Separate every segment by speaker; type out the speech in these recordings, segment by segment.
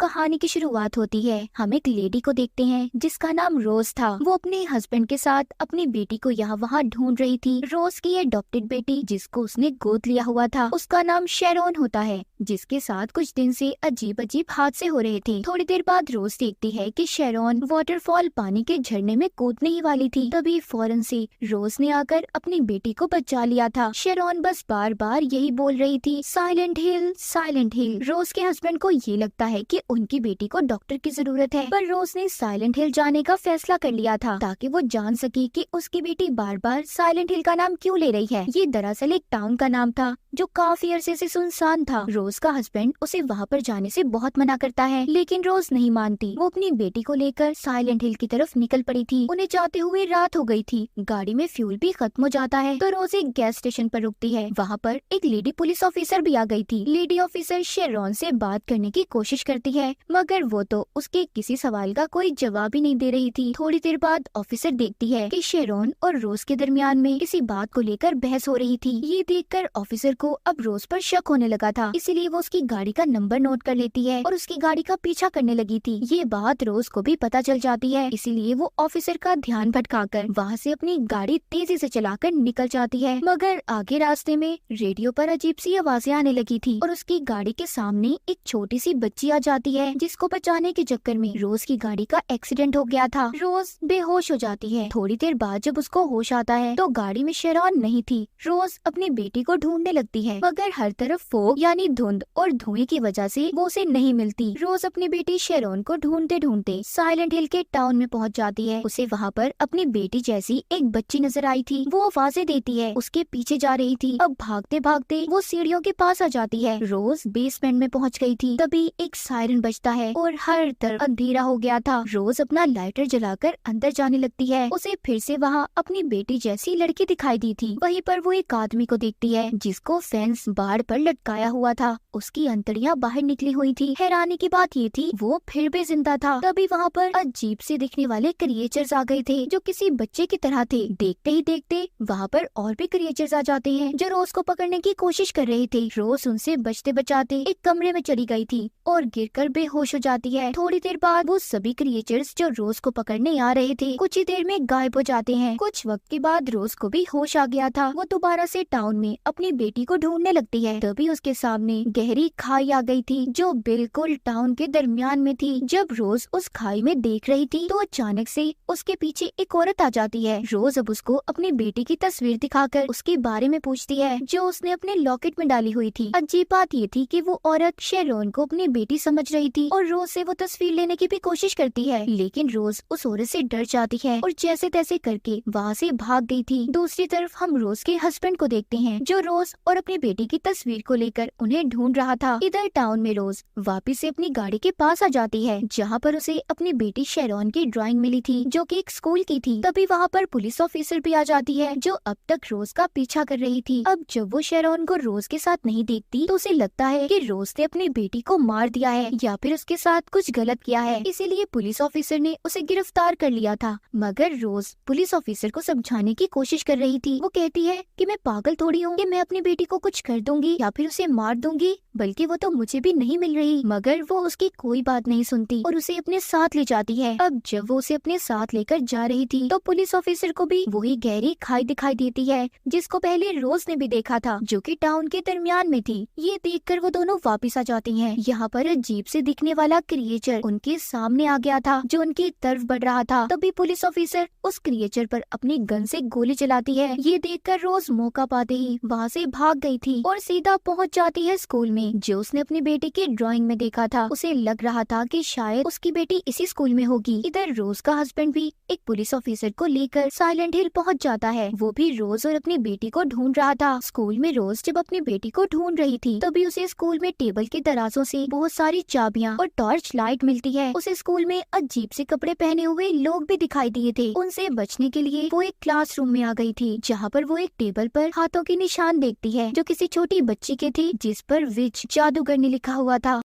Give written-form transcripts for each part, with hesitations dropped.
Speaker 1: कहानी की शुरुआत होती है। हम एक लेडी को देखते हैं जिसका नाम रोज था। वो अपने हस्बैंड के साथ अपनी बेटी को यहाँ वहाँ ढूंढ रही थी। रोज की अडॉप्टेड बेटी जिसको उसने गोद लिया हुआ था उसका नाम शेरोन होता है, जिसके साथ कुछ दिन से अजीब अजीब हादसे हो रहे थे। थोड़ी देर बाद रोज देखती है कि शेरोन वाटरफॉल पानी के झरने में कूदने ही वाली थी। तभी फौरन से रोज ने आकर अपनी बेटी को बचा लिया था। शेरोन बस बार बार यही बोल रही थी, साइलेंट हिल साइलेंट हिल। रोज के हस्बैंड को ये लगता है कि उनकी बेटी को डॉक्टर की जरूरत है, पर रोज ने साइलेंट हिल जाने का फैसला कर लिया था ताकि वो जान सके कि उसकी बेटी बार बार साइलेंट हिल का नाम क्यों ले रही है। ये दरअसल एक टाउन का नाम था जो काफी अरसे से सुनसान था। रोज का हस्बैंड उसे वहाँ पर जाने से बहुत मना करता है, लेकिन रोज नहीं मानती। वो अपनी बेटी को लेकर साइलेंट हिल की तरफ निकल पड़ी थी। उन्हें जाते हुए रात हो गई थी। गाड़ी में फ्यूल भी खत्म हो जाता है तो रोज एक गैस स्टेशन पर रुकती है। वहाँ पर एक लेडी पुलिस ऑफिसर भी आ गई थी। लेडी ऑफिसर शेरोन से बात करने की कोशिश करती है, मगर वो तो उसके किसी सवाल का कोई जवाब ही नहीं दे रही थी। थोड़ी देर बाद ऑफिसर देखती है कि शेरोन और रोज के दरमियान में किसी बात को लेकर बहस हो रही थी। ये देखकर ऑफिसर को अब रोज पर शक होने लगा था, इसीलिए वो उसकी गाड़ी का नंबर नोट कर लेती है और उसकी गाड़ी का पीछा करने लगी थी। ये बात रोज को भी पता चल जाती है, इसीलिए वो ऑफिसर का ध्यान भटकाकर वहाँ से अपनी गाड़ी तेजी से चलाकर निकल जाती है। मगर आगे रास्ते में रेडियो पर अजीब सी आवाजें आने लगी थी और उसकी गाड़ी के सामने एक छोटी सी बच्ची आ जाती है, जिसको बचाने के चक्कर में रोज की गाड़ी का एक्सीडेंट हो गया था। रोज बेहोश हो जाती है। थोड़ी देर बाद जब उसको होश आता है तो गाड़ी में शेरोन नहीं थी। रोज अपनी बेटी को ढूंढने लगती है, मगर हर तरफ फोग यानी धुंध और धुएं की वजह से वो उसे नहीं मिलती। रोज अपनी बेटी शेरोन को ढूंढते ढूंढते साइलेंट हिल के टाउन में पहुंच जाती है। उसे वहाँ पर अपनी बेटी जैसी एक बच्ची नजर आई थी। वो आवाजें देती है, उसके पीछे जा रही थी। अब भागते भागते वो सीढ़ियों के पास आ जाती है। रोज बेसमेंट में पहुंच गई थी। तभी एक सायरन बजता है और हर तरफ अंधेरा हो गया था। रोज अपना लाइटर जलाकर अंदर जाने लगती है। उसे फिर से वहाँ अपनी बेटी जैसी लड़की दिखाई दी थी। वहीं पर वो एक आदमी को देखती है जिसको फेंस बाड़ पर लटकाया हुआ था। उसकी अंतड़ियां बाहर निकली हुई थी। हैरानी की बात ये थी वो फिर भी जिंदा था। तभी वहाँ पर अजीब से दिखने वाले क्रिएचर्स आ गए थे जो किसी बच्चे की तरह थे। देखते ही देखते वहाँ पर और भी क्रिएचर्स आ जाते हैं जो रोज को पकड़ने की कोशिश कर रहे थे। रोज उनसे बचते बचाते एक कमरे में चली गई थी और गिरकर बेहोश हो जाती है। थोड़ी देर बाद वो सभी क्रिएचर्स जो रोज को पकड़ने आ रहे थे कुछ ही देर में गायब हो जाते हैं। कुछ वक्त के बाद रोज को भी होश आ गया था। वो दोबारा से टाउन में अपनी बेटी को ढूंढने लगती है। तभी उसके सामने गहरी खाई आ गई थी जो बिल्कुल टाउन के दरमियान में थी। जब रोज उस खाई में देख रही थी तो अचानक से उसके पीछे एक औरत आ जाती है। रोज अब उसको अपनी बेटी की तस्वीर दिखाकर उसके बारे में पूछती है जो उसने अपने लॉकेट में डाली हुई थी। अजीब बात ये थी कि वो औरत शेरोन को अपनी बेटी समझ रही थी और रोज से वो तस्वीर लेने की भी कोशिश करती है, लेकिन रोज उस औरत से डर जाती है और जैसे तैसे करके वहाँ से भाग गई थी। दूसरी तरफ हम रोज के हस्बैंड को देखते हैं जो रोज और अपनी बेटी की तस्वीर को लेकर उन्हें ढूंढ रहा था। इधर टाउन में रोज वापिस से अपनी गाड़ी के पास आ जाती है जहाँ पर उसे अपनी बेटी शेरोन की ड्राइंग मिली थी जो कि एक स्कूल की थी। तभी वहाँ पर पुलिस ऑफिसर भी आ जाती है जो अब तक रोज का पीछा कर रही थी। अब जब वो शेरोन को रोज के साथ नहीं देखती तो उसे लगता है कि रोज ने अपनी बेटी को मार दिया है या फिर उसके साथ कुछ गलत किया है, इसीलिए पुलिस ऑफिसर ने उसे गिरफ्तार कर लिया था। मगर रोज पुलिस ऑफिसर को समझाने की कोशिश कर रही थी। वो कहती है कि मैं पागल थोड़ी हूँ कि मैं अपनी बेटी को कुछ कर दूंगी या फिर उसे मार दूंगी, बल्कि वो तो मुझे भी नहीं मिल रही। मगर वो उसकी कोई बात नहीं सुनती और उसे अपने साथ ले जाती है। अब जब वो उसे अपने साथ लेकर जा रही थी तो पुलिस ऑफिसर को भी वही गहरी खाई दिखाई देती है जिसको पहले रोज ने भी देखा था जो कि टाउन के दरमियान में थी। ये देखकर वो दोनों वापस आ जाती हैं। यहाँ पर अजीब से दिखने वाला क्रिएचर उनके सामने आ गया था जो उनकी तरफ बढ़ रहा था। तभी पुलिस ऑफिसर उस क्रिएचर पर अपनी गन से गोली चलाती है। ये देखकर रोज मौका पाते ही वहाँ से भाग गई थी और सीधा पहुँच जाती है स्कूल में जो उसने अपनी बेटी की ड्राइंग में देखा था। उसे लग रहा था कि शायद उसकी बेटी इसी स्कूल में होगी। इधर रोज का हस्बैंड भी एक पुलिस ऑफिसर को लेकर साइलेंट हिल पहुंच जाता है। वो भी रोज और अपनी बेटी को ढूंढ रहा था। स्कूल में रोज जब अपनी बेटी को ढूंढ रही थी तभी उसे स्कूल में टेबल के दराजों से बहुत सारी चाबियां और टॉर्च लाइट मिलती है। उसे स्कूल में अजीब से कपड़े पहने हुए लोग भी दिखाई दिए थे। उनसे बचने के लिए वो एक क्लासरूम में आ गई थी जहाँ पर वो एक टेबल पर हाथों के निशान देखती है जो किसी छोटी बच्ची के थे जिस पर विच जादूगरनी लिखा हुआ था।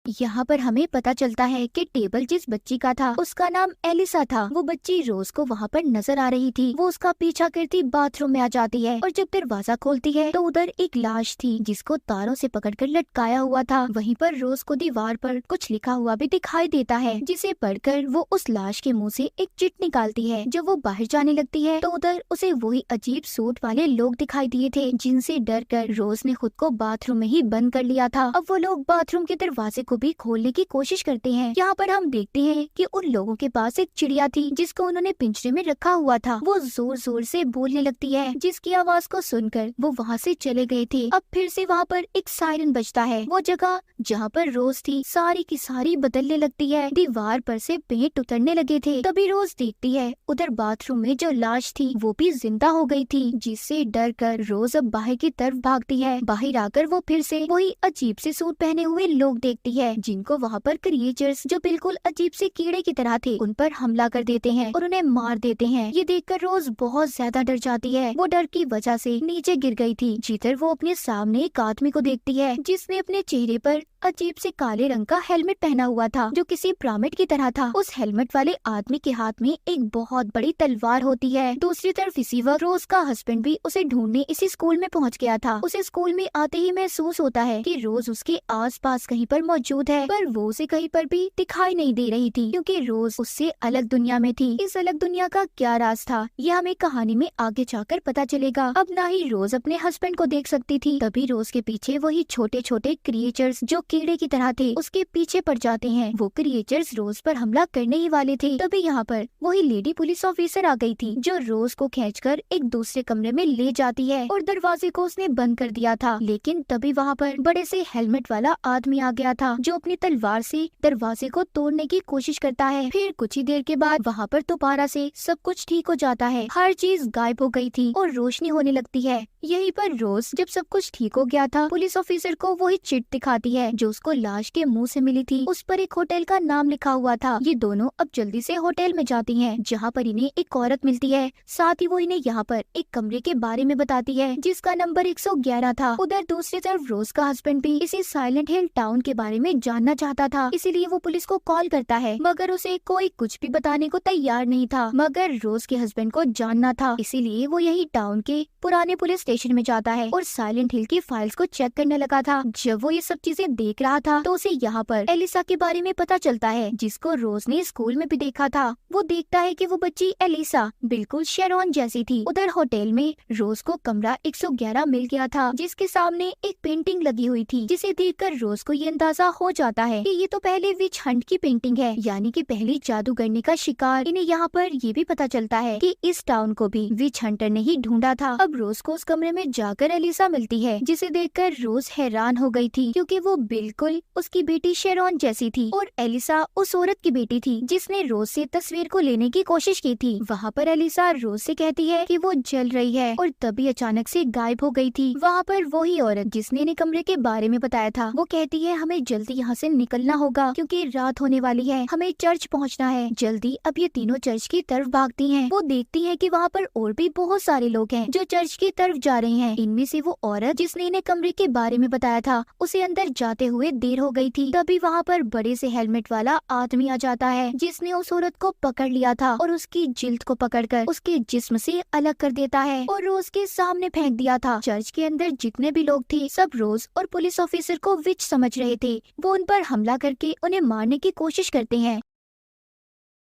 Speaker 1: यहाँ पर हमें पता चलता है कि टेबल जिस बच्ची का था उसका नाम एलिसा था। वो बच्ची रोज को वहाँ पर नजर आ रही थी। वो उसका पीछा करती बाथरूम में आ जाती है और जब दरवाजा खोलती है तो उधर एक लाश थी जिसको तारों से पकड़कर लटकाया हुआ था। वहीं पर रोज को दीवार पर कुछ लिखा हुआ भी दिखाई देता है, जिसे पढ़कर वो उस लाश के मुंह से एक चिट निकालती है। जब वो बाहर जाने लगती है तो उधर उसे वही अजीब सूट वाले लोग दिखाई दिए थे, जिनसे डर कर रोज ने खुद को बाथरूम में ही बंद कर लिया था। अब वो लोग बाथरूम के दरवाजे को भी खोलने की कोशिश करते हैं। यहाँ पर हम देखते हैं कि उन लोगों के पास एक चिड़िया थी जिसको उन्होंने पिंजरे में रखा हुआ था। वो जोर जोर से बोलने लगती है, जिसकी आवाज को सुनकर वो वहाँ से चले गए थे। अब फिर से वहाँ पर एक सायरन बजता है। वो जगह जहाँ पर रोज थी सारी की सारी बदलने लगती है। दीवार पर से पेंट उतरने लगे थे। तभी रोज देखती है उधर बाथरूम में जो लाश थी वो भी जिंदा हो गई थी, जिससे डर कर रोज अब बाहर की तरफ भागती है। बाहर आकर वो फिर से वही अजीब से सूट पहने हुए लोग देखती है, जिनको वहाँ पर क्रिएचर्स जो बिल्कुल अजीब से कीड़े की तरह थे उन पर हमला कर देते हैं और उन्हें मार देते हैं। ये देखकर रोज बहुत ज्यादा डर जाती है। वो डर की वजह से नीचे गिर गई थी। जिधर वो अपने सामने एक आदमी को देखती है जिसने अपने चेहरे पर अजीब से काले रंग का हेलमेट पहना हुआ था, जो किसी पिरामिड की तरह था। उस हेलमेट वाले आदमी के हाथ में एक बहुत बड़ी तलवार होती है। दूसरी तरफ इसी वक्त रोज का हस्बैंड भी उसे ढूंढने इसी स्कूल में पहुंच गया था। उसे स्कूल में आते ही महसूस होता है कि रोज उसके आसपास कहीं पर मौजूद है, पर वो उसे कहीं पर भी दिखाई नहीं दे रही थी, क्योंकि रोज उससे अलग दुनिया में थी। इस अलग दुनिया का क्या राज था यह हमें कहानी में आगे जाकर पता चलेगा। अब ना ही रोज अपने हस्बैंड को देख सकती थी, तभी रोज के पीछे वही छोटे छोटे क्रिएचर्स जो कीड़े की तरह थे उसके पीछे पड़ जाते हैं। वो क्रिएचर्स रोज पर हमला करने ही वाले थे। तभी यहाँ पर वही लेडी पुलिस ऑफिसर आ गई थी, जो रोज को खींचकर एक दूसरे कमरे में ले जाती है और दरवाजे को उसने बंद कर दिया था। लेकिन तभी वहाँ पर बड़े से हेलमेट वाला आदमी आ गया था, जो अपनी तलवार से दरवाजे को तोड़ने की कोशिश करता है। फिर कुछ ही देर के बाद वहाँ पर दोबारा से सब कुछ ठीक हो जाता है। हर चीज गायब हो गई थी और रोशनी होने लगती है। यहीं पर रोज जब सब कुछ ठीक हो गया था, पुलिस ऑफिसर को वही चिट दिखाती है जो उसको लाश के मुंह से मिली थी। उस पर एक होटल का नाम लिखा हुआ था। ये दोनों अब जल्दी से होटल में जाती हैं, जहाँ पर इन्हें एक औरत मिलती है। साथ ही वो इन्हें यहाँ पर एक कमरे के बारे में बताती है जिसका नंबर 111 था। उधर दूसरी तरफ रोज का हस्बैंड भी इसी साइलेंट हिल टाउन के बारे में जानना चाहता था, इसीलिए वो पुलिस को कॉल करता है, मगर उसे कोई कुछ भी बताने को तैयार नहीं था। मगर रोज के हस्बैंड को जानना था, इसीलिए वो यही टाउन के पुराने पुलिस स्टेशन में जाता है और साइलेंट हिल की फाइल्स को चेक करने लगा था। जब वो ये सब चीजें देख रहा था तो उसे यहाँ पर एलिसा के बारे में पता चलता है, जिसको रोज ने स्कूल में भी देखा था। वो देखता है कि वो बच्ची एलिसा बिल्कुल शेरॉन जैसी थी। उधर होटल में रोज को कमरा 111 मिल गया था, जिसके सामने एक पेंटिंग लगी हुई थी, जिसे देखकर रोज को ये अंदाजा हो जाता है कि ये तो पहले विच हंट की पेंटिंग है, यानी कि पहली जादूगरनी का शिकार। इन्हें यहाँ पर ये भी पता चलता है कि इस टाउन को भी विच हंटर ने ही ढूंढा था। अब रोज को उस कमरे में जाकर एलिसा मिलती है, जिसे देखकर रोज हैरान हो गई थी, क्योंकि वो बिल्कुल उसकी बेटी शेरॉन जैसी थी और एलिसा उस औरत की बेटी थी जिसने रोज से तस्वीर को लेने की कोशिश की थी। वहाँ पर एलिसा रोज से कहती है कि वो जल रही है और तभी अचानक से गायब हो गई थी। वहाँ पर वही औरत जिसने इन्हें कमरे के बारे में बताया था, वो कहती है हमें जल्दी यहाँ से निकलना होगा क्योंकि रात होने वाली है, हमें चर्च पहुँचना है जल्दी। अब ये तीनों चर्च की तरफ भागती हैं। वो देखती हैं कि वहाँ पर और भी बहुत सारे लोग हैं जो चर्च की तरफ जा रहे हैं। इनमें से वो औरत जिसने इन्हें कमरे के बारे में बताया था, उसे अंदर जाते हुए देर हो गई थी। तभी वहाँ पर बड़े से हेलमेट वाला आदमी आ जाता है, जिसने उस औरत को पकड़ लिया था और उसकी जिल्द को पकड़कर उसके जिस्म से अलग कर देता है और रोज के सामने फेंक दिया था। चर्च के अंदर जितने भी लोग थे सब रोज और पुलिस ऑफिसर को विच समझ रहे थे। वो उन पर हमला करके उन्हें मारने की कोशिश करते हैं।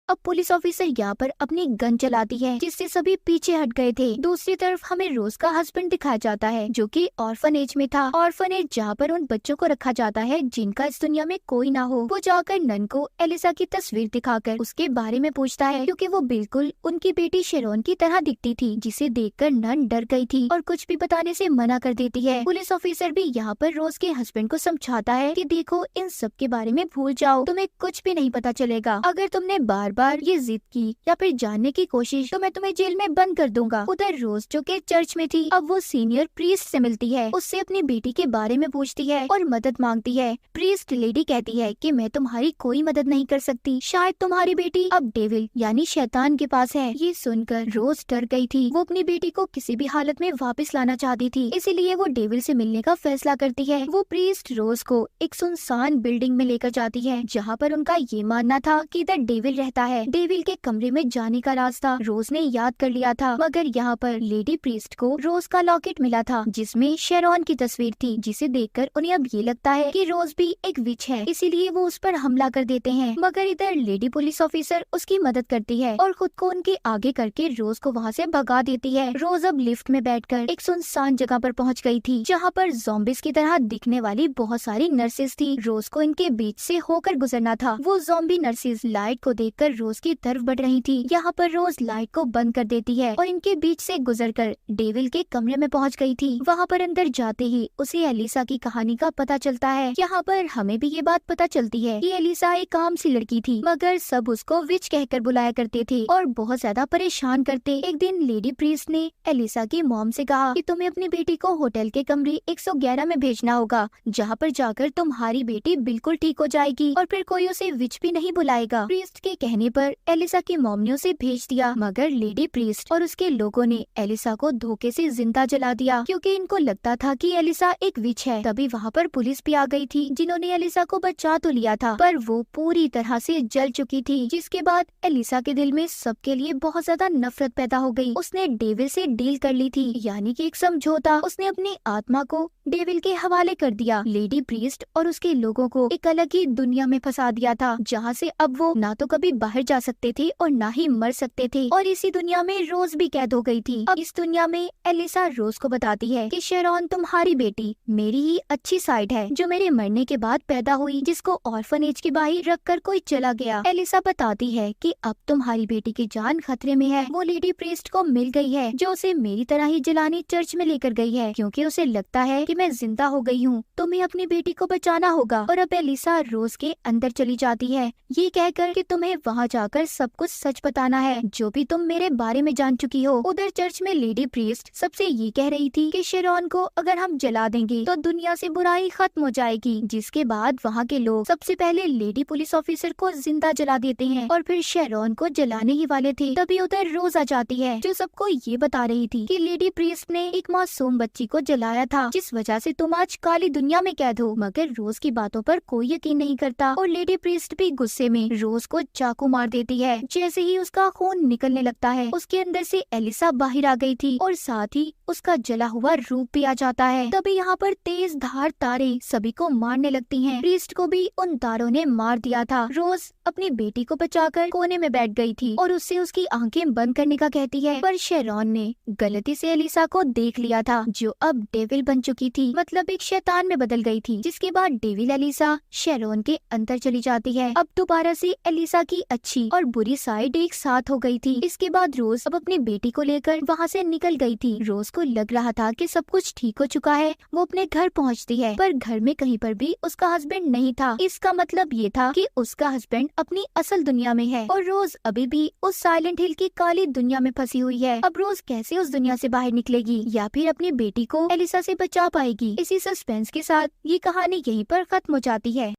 Speaker 1: अब पुलिस ऑफिसर यहाँ पर अपनी गन चलाती है, जिससे सभी पीछे हट गए थे। दूसरी तरफ हमें रोज का हस्बैंड दिखाया जाता है, जो कि ऑर्फनेज में था। ऑर्फनेज जहाँ पर उन बच्चों को रखा जाता है जिनका इस दुनिया में कोई ना हो। वो जाकर नन को एलिसा की तस्वीर दिखाकर उसके बारे में पूछता है, क्योंकि वो बिल्कुल उनकी बेटी शेरॉन की तरह दिखती थी, जिसे देखकर नन डर गई थी और कुछ भी बताने से मना कर देती है। पुलिस ऑफिसर भी यहाँ पर रोज के हस्बैंड को समझाता है कि देखो इन सब के बारे में भूल जाओ, तुम्हें कुछ भी नहीं पता चलेगा। अगर तुमने बार बार ये जिद की या फिर जानने की कोशिश तो मैं तुम्हें जेल में बंद कर दूंगा। उधर रोज जो के चर्च में थी, अब वो सीनियर प्रीस्ट से मिलती है, उससे अपनी बेटी के बारे में पूछती है और मदद मांगती है। प्रीस्ट लेडी कहती है कि मैं तुम्हारी कोई मदद नहीं कर सकती, शायद तुम्हारी बेटी अब डेविल यानी शैतान के पास है। ये सुनकर रोज डर गई थी। वो अपनी बेटी को किसी भी हालत में वापस लाना चाहती थी, इसीलिए वो डेविल से मिलने का फैसला करती है। वो प्रीस्ट रोज को एक सुनसान बिल्डिंग में लेकर जाती है, जहाँ पर उनका ये मानना था कि इधर डेविल रहता है। डेविल के कमरे में जाने का रास्ता रोज ने याद कर लिया था, मगर यहाँ पर लेडी प्रीस्ट को रोज का लॉकेट मिला था, जिसमें शेरॉन की तस्वीर थी, जिसे देखकर उन्हें अब ये लगता है कि रोज भी एक विच है, इसीलिए वो उस पर हमला कर देते हैं। मगर इधर लेडी पुलिस ऑफिसर उसकी मदद करती है और खुद को उनके आगे करके रोज को वहाँ से भगा देती है। रोज अब लिफ्ट में बैठकर एक सुनसान जगह पर पहुँच गई थी, जहाँ पर ज़ॉम्बीज़ की तरह दिखने वाली बहुत सारी नर्सेज थी। रोज को इनके बीच से होकर गुजरना था। वो ज़ॉम्बी नर्सेज लाइट को देखकर रोज की तरफ बढ़ रही थी। यहाँ पर रोज लाइट को बंद कर देती है और इनके बीच से गुजरकर डेविल के कमरे में पहुँच गई थी। वहाँ पर अंदर जाते ही उसे एलिसा की कहानी का पता चलता है। यहाँ पर हमें भी ये बात पता चलती है कि एलिसा एक आम सी लड़की थी, मगर सब उसको विच कहकर बुलाया करते थे और बहुत ज्यादा परेशान करते। एक दिन लेडी प्रीस्ट ने एलिसा की मॉम से कहा कि तुम्हें अपनी बेटी को होटल के कमरे 111 में भेजना होगा, जहाँ पर जाकर तुम्हारी बेटी बिल्कुल ठीक हो जाएगी और फिर कोई उसे विच भी नहीं बुलाएगा। प्रीस्ट के कहने पर एलिसा की मॉम ने उसे भेज दिया, मगर लेडी प्रीस्ट और उसके लोगों ने एलिसा को धोखे से जिंदा जला दिया, क्योंकि इनको लगता था कि एलिसा एक विच है। तभी वहाँ पर पुलिस भी आ गई थी, जिन्होंने एलिसा को बचा तो लिया था, पर वो पूरी तरह से जल चुकी थी। जिसके बाद एलिसा के दिल में सबके लिए बहुत ज्यादा नफरत पैदा हो गई। उसने डेविल से डील कर ली थी, यानी कि एक समझौता। उसने अपनी आत्मा को डेविल के हवाले कर दिया। लेडी प्रीस्ट और उसके लोगों को एक अलग ही दुनिया में फंसा दिया था, जहाँ से अब वो ना तो कभी बाहर जा सकते थे और ना ही मर सकते थे। और इसी दुनिया में रोज भी कैद हो गई थी। अब इस दुनिया में एलिसा रोज को बताती है कि शेरॉन तुम्हारी बेटी मेरी ही अच्छी साइड है, जो मेरे मरने के बाद पैदा हुई, जिसको ऑर्फनेज के बाहर रखकर कोई चला गया। एलिसा बताती है कि अब तुम्हारी बेटी की जान खतरे में है। वो लेडी प्रीस्ट को मिल गई है, जो उसे मेरी तरह ही जलाने चर्च में लेकर गई है, क्योंकि उसे लगता है कि मैं जिंदा हो गई हूँ। तुम्हें अपनी बेटी को बचाना होगा। और अब एलिसा रोज के अंदर चली जाती है, ये कहकर कि तुम्हें वहाँ जाकर सब कुछ सच बताना है, जो भी तुम मेरे बारे में जान चुकी हो। उधर चर्च में लेडी प्रीस्ट सबसे ये कह रही थी कि शेरॉन को अगर हम जला देंगे तो दुनिया से बुराई खत्म हो जाएगी। जिसके बाद वहाँ के लोग सबसे पहले लेडी पुलिस ऑफिसर को जिंदा जला देते हैं और फिर शेरॉन को जलाने ही वाले थे। तभी उधर रोज आ जाती है, जो सबको ये बता रही थी कि लेडी प्रीस्ट ने एक मासूम बच्ची को जलाया था, जिस वजह से तुम आज काली दुनिया में कैद हो। मगर रोज की बातों पर कोई यकीन नहीं करता और लेडी प्रीस्ट भी गुस्से में रोज को चाकू मार देती है। जैसे ही उसका खून निकलने लगता है, उसके अंदर से एलिसा बाहर आ गई थी और साथ ही उसका जला हुआ रूप भी आ जाता है। तभी यहाँ पर तेज धार तारे सभी को मारने लगती हैं। प्रीस्ट को भी उन तारों ने मार दिया था। रोज अपनी बेटी को बचाकर कोने में बैठ गई थी और उससे उसकी आंखें बंद करने का कहती है, पर शेरॉन ने गलती से एलिसा को देख लिया था, जो अब डेविल बन चुकी थी, मतलब एक शैतान में बदल गई थी। जिसके बाद डेविल एलिसा शेरॉन के अंदर चली जाती है। अब दोबारा से एलिसा की अच्छी और बुरी साइड एक साथ हो गई थी। इसके बाद रोज अब अपनी बेटी को लेकर वहाँ से निकल गई थी। रोज को लग रहा था कि सब कुछ ठीक हो चुका है। वो अपने घर पहुँचती है, पर घर में कहीं पर भी उसका हस्बैंड नहीं था। इसका मतलब ये था कि उसका हस्बैंड अपनी असल दुनिया में है और रोज अभी भी उस साइलेंट हिल की काली दुनिया में फंसी हुई है। अब रोज कैसे उस दुनिया से बाहर निकलेगी या फिर अपनी बेटी को एलिसा से बचा पाएगी? इसी सस्पेंस के साथ ये कहानी यहीं पर खत्म हो जाती है।